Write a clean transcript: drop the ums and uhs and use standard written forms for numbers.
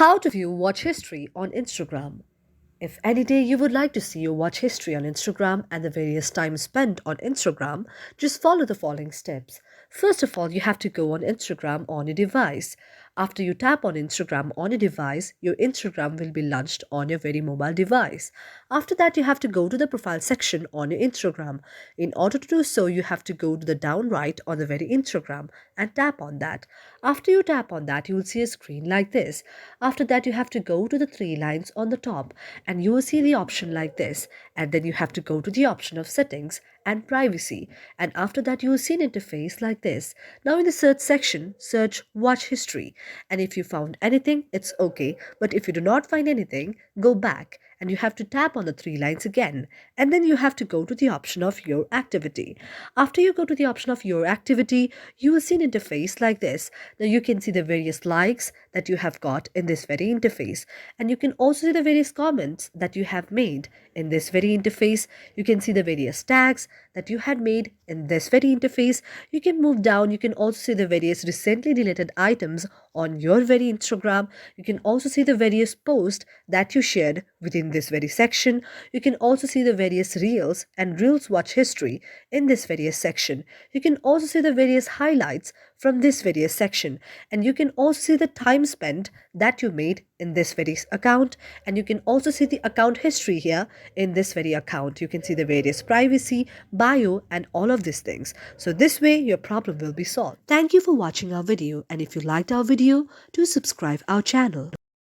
How to view watch history on Instagram. If any day you would like to see your watch history on Instagram and the various time spent on Instagram, just follow the following steps. First of all, you have to go on Instagram on your device. After you tap on Instagram on your device, your Instagram will be launched on your very mobile device. After that, you have to go to the profile section on your Instagram. In order to do so, you have to go to the down right on the very Instagram and tap on that. After you tap on that, you will see a screen like this. After that, you have to go to the three lines on the top and you will see the option like this. And then you have to go to the option of settings and privacy. And after that, you will see an interface like this. Now in the search section, search watch history. And if you found anything, it's okay. But if you do not find anything, go back and you have to tap on the three lines again. And then you have to go to the option of your activity. After you go to the option of your activity, you will see an interface like this. Now you can see the various likes that you have got in this very interface. And you can also see the various comments that you have made in this very interface. You can see the various tags that you had made in this very interface. You can move down. You can also see the various recently deleted items on your very Instagram. You can also see the various posts that you shared within this very section. You can also see the various reels and reels watch history in this various section. You can also see the various highlights from this various section, and you can also see the time spent that you made in this very account, and you can also see the account history here in this very account. You can see the various privacy, bio, and all of these things. So this way your problem will be solved. Thank you for watching our video, and if you liked our video, do subscribe our channel.